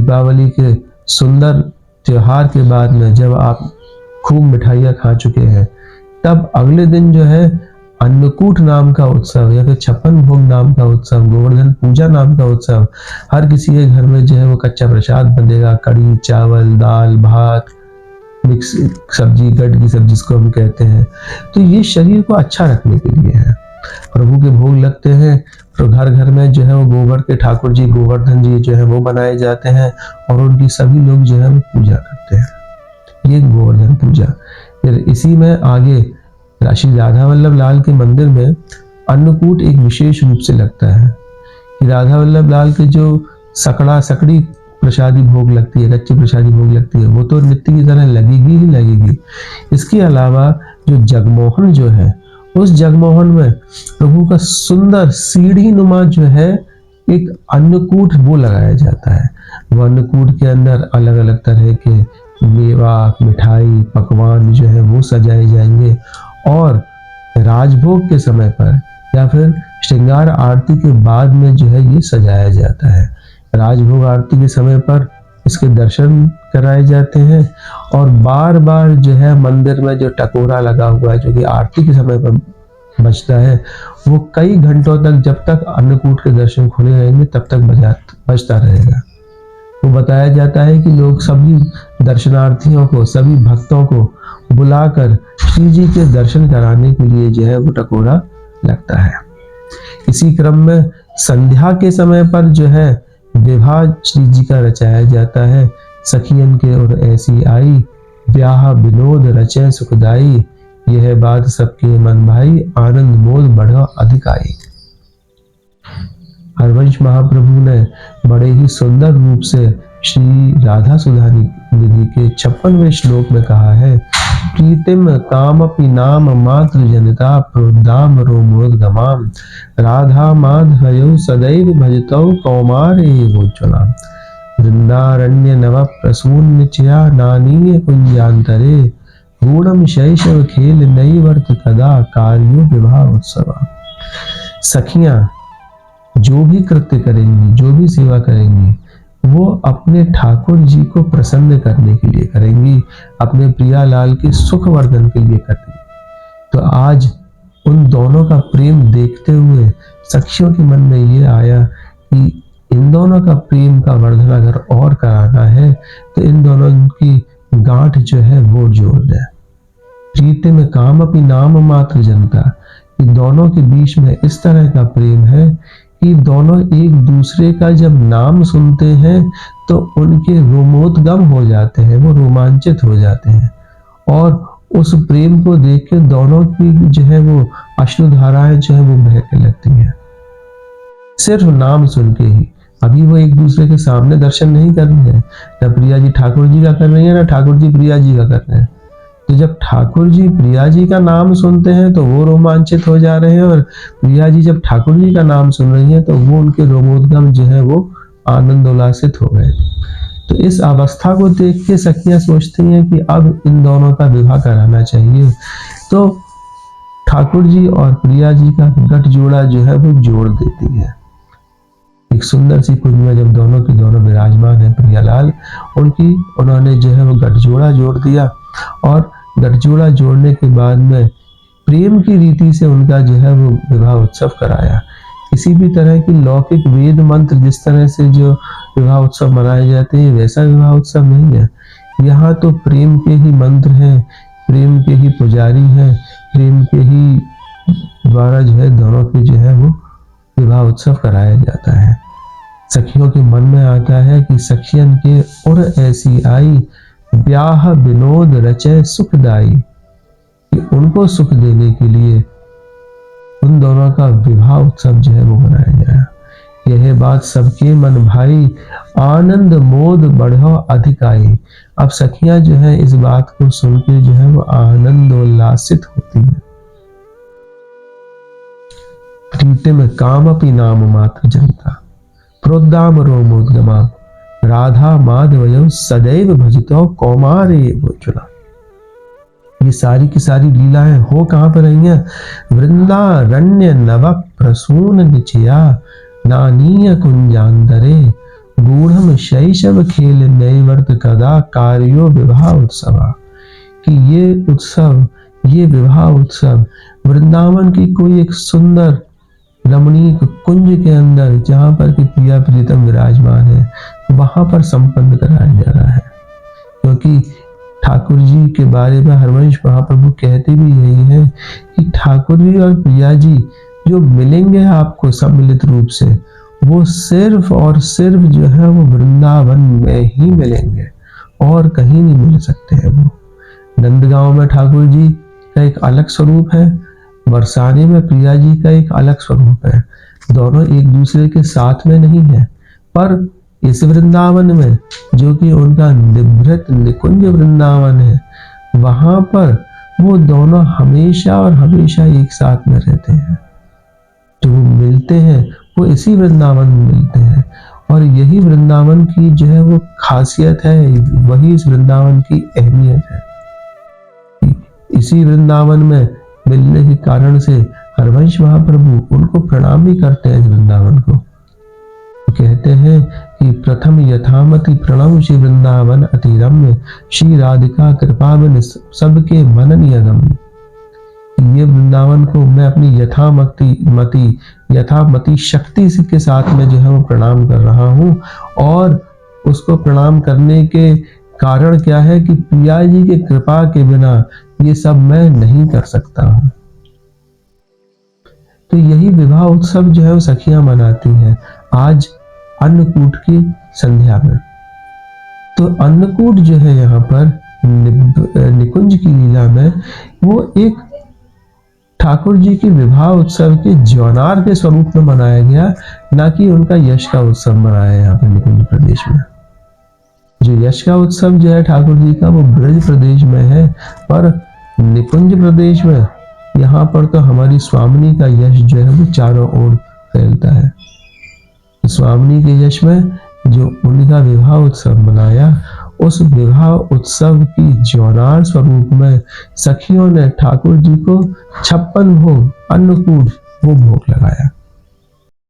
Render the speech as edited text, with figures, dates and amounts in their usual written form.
दीपावली के सुंदर त्योहार के बाद में जब आप खूब मिठाइयाँ खा चुके हैं, तब अगले दिन जो है अन्नकूट नाम का उत्सव या फिर 56 भोग नाम का उत्सव, गोवर्धन पूजा नाम का उत्सव, हर किसी के घर में जो है वो कच्चा प्रसाद बनेगा। कड़ी चावल, दाल भात, मिक्स सब्जी, गट की सब्जी जिसको हम कहते हैं। तो ये शरीर को अच्छा रखने के लिए है। प्रभु के भोग लगते हैं तो घर घर में जो है वो गोबर के ठाकुर जी, गोवर्धन जी जो है वो बनाए जाते हैं और उनकी सभी लोग जो है वो पूजा करते हैं। ये गोवर्धन पूजा। फिर इसी में आगे श्री राधा वल्लभ लाल के मंदिर में अन्नकूट एक विशेष रूप से लगता है कि राधा वल्लभ लाल के जो सकड़ी प्रसादी भोग लगती है, कच्ची प्रसादी भोग लगती है, वो तो नित्य की तरह लगेगी ही लगेगी। इसके अलावा जो जगमोहन जो है, उस जगमोहन में प्रभु का सुंदर सीढ़ी नुमा जो है एक अन्नकूट वो लगाया जाता है। वो अन्नकूट के अंदर अलग अलग तरह के मेवा, मिठाई, पकवान जो है वो सजाए जाएंगे और राजभोग के समय पर या फिर श्रृंगार आरती के बाद में जो है ये सजाया जाता है। राजभोग आरती के समय पर इसके दर्शन कराए जाते हैं और बार बार जो है मंदिर में जो टकोरा लगा हुआ है जो कि आरती के समय पर बजता है, वो कई घंटों तक, जब तक अन्नकूट के दर्शन खुले रहेंगे तब तक बजता रहेगा। वो बताया जाता है कि लोग सभी दर्शनार्थियों को, सभी भक्तों को बुलाकर श्री जी के दर्शन कराने के लिए जो है वो टकोरा लगता है। इसी क्रम में संध्या के समय पर जो है विवाह श्री जी का रचाया जाता है। सखियन के और ऐसी आई, ब्याह विनोद रचे सुखदाई, यह बात सबके मन भाई, आनंद मोद बढ़ा अधिक आई। हरवंश महाप्रभु ने बड़े ही सुंदर रूप से श्री राधा सुधा निधि के 56वें श्लोक में कहा है, प्रीतिम कामपि नाम मात्र जनता, प्रोद्दाम रोमोद्गमाम, राधा माधवयो सदैव भजतौ कौमार एवोज्ज्वलाम, वृंदारण्य नव प्रसून्निचया नानीय कुंजांतरे, गूढ़म शैशव खेल नई वर्त कदा, कार्यो विवाह उत्सव। सखियां जो भी कृत्य करेंगी, जो भी सेवा करेंगी, वो अपने ठाकुर जी को प्रसन्न करने के लिए करेंगी, अपने प्रियालाल के सुख वर्धन के लिए करेंगी। तो आज उन दोनों का प्रेम देखते हुए सखियों के मन में ये आया कि इन दोनों का प्रेम का वर्धन अगर और कराना है तो इन दोनों की गांठ जो है वो जोड़ दे। प्रीति में काम अपनी नाम मात्र जनता, कि दोनों के बीच में इस तरह का प्रेम है कि दोनों एक दूसरे का जब नाम सुनते हैं तो उनके रोमोद्गम हो जाते हैं, वो रोमांचित हो जाते हैं और उस प्रेम को देख के दोनों की जो है वो अश्रुधाराएं जो है वो बहने लगती हैं। सिर्फ नाम सुन के ही, अभी वो एक दूसरे के सामने दर्शन नहीं कर रहे हैं, ना प्रिया जी ठाकुर जी का कर रही है, ना ठाकुर जी प्रिया जी का कर रहे हैं। तो जब ठाकुर जी प्रिया जी का नाम सुनते हैं तो वो रोमांचित हो जा रहे हैं और प्रिया जी जब ठाकुर जी का नाम सुन रही हैं तो वो उनके रोमोद्गम जो है वो आनंद उल्लासित हो गए। तो इस अवस्था को देख के सखियां सोचती हैं कि अब इन दोनों का विवाह कराना चाहिए। तो ठाकुर जी और प्रिया जी का गठ जोड़ा जो है वो जोड़ देती है। एक सुंदर सी कुंज में जब दोनों के दोनों विराजमान है प्रियालाल, उन्होंने जो है वो गठजोड़ा जोड़ दिया और गठजोड़ा जोड़ने के बाद में प्रेम की रीति से उनका जो है वो विवाह उत्सव कराया। किसी भी तरह की लौकिक वेद मंत्र जिस तरह से जो विवाह उत्सव मनाए जाते हैं वैसा विवाह उत्सव नहीं है। यहाँ तो प्रेम के ही मंत्र हैं, प्रेम के ही पुजारी हैं, प्रेम के ही द्वारा जो है दोनों के जो है वो विवाह उत्सव कराया जाता है। सखियों के मन में आता है कि सखियन के और ऐसी आई, ब्याह विनोद रचे सुखदाई, कि उनको सुख देने के लिए उन दोनों का विवाह उत्सव जो है वो मनाया जाए। यह बात सबके मन भाई, आनंद मोद बढ़ो अधिक आई। अब सखियां जो है इस बात को सुन के जो है वो आनंद उल्लासित होती है। प्रीति में काम अपनी नाम मात्र जनता, प्रोद्दाम रोमोद्गमा, राधा माधवयो सदैव भजतो कौमारे गोचुला। ये सारी की सारी लीलाएं हो कहां पर रही हैं? वृंदारण्य नव प्रसून निचया, नानीय कुंजांतरे, गूढ़म शैशव खेल नैवर्त कदा कार्यो विवाह उत्सवा, कि ये विवाह उत्सव वृंदावन की कोई एक सुंदर रमणीक कुंज के अंदर, जहां पर कि प्रिया प्रीतम विराजमान है, वहां पर संपन्न कराया जा रहा है। क्योंकि ठाकुर जी के बारे में हरवंश महाप्रभु कहते भी यही है कि ठाकुर जी और प्रिया जी जो मिलेंगे आपको सम्मिलित रूप से, वो सिर्फ और सिर्फ जो है वो वृंदावन में ही मिलेंगे और कहीं नहीं मिल सकते हैं। वो नंदगांव में ठाकुर जी का एक अलग स्वरूप है, बरसाने में प्रिया जी का एक अलग स्वरूप है, दोनों एक दूसरे के साथ में नहीं है। पर इस वृंदावन में जो कि उनका निभृत निकुंज वृंदावन है, वहां पर वो दोनों हमेशा और हमेशा एक साथ में रहते हैं। जो वो मिलते हैं वो इसी वृंदावन में मिलते हैं, और यही वृंदावन की जो है वो खासियत है, वही इस वृंदावन की अहमियत है। इसी वृंदावन में मिलने के कारण से हरवंश महाप्रभु उनको प्रणाम भी करते हैं इस वृंदावन को। तो कहते हैं कि प्रथम यथामति प्रणव श्री वृंदावन अति रम्य, श्री राधिका कृपा बिन सबके मनन यगम्य। ये वृंदावन को मैं अपनी यथामति शक्ति के साथ में जो है वो प्रणाम कर रहा हूँ, और उसको प्रणाम करने के कारण क्या है कि प्रिया जी के कृपा के बिना ये सब मैं नहीं कर सकता हूँ। तो यही विवाह उत्सव जो है वो सखियां मनाती हैं आज अन्नकूट की संध्या में। तो अन्नकूट जो है यहाँ पर निकुंज की लीला में वो एक ठाकुर जी की विवाह उत्सव के ज्वानार के स्वरूप में मनाया गया, ना कि उनका यश का उत्सव मनाया यहाँ पर निकुंज प्रदेश में। जो यश का उत्सव जो है ठाकुर जी का वो ब्रज प्रदेश में है, पर निकुंज प्रदेश में यहाँ पर तो हमारी स्वामिनी का यश जो है वो चारों ओर फैलता है। स्वामिनी के यश में जो उनका विवाह उत्सव मनाया, उस विवाह उत्सव की ज्वानार स्वरूप में सखियों ने ठाकुर जी को 56 भोग अन्नकूट वो भोग लगाया।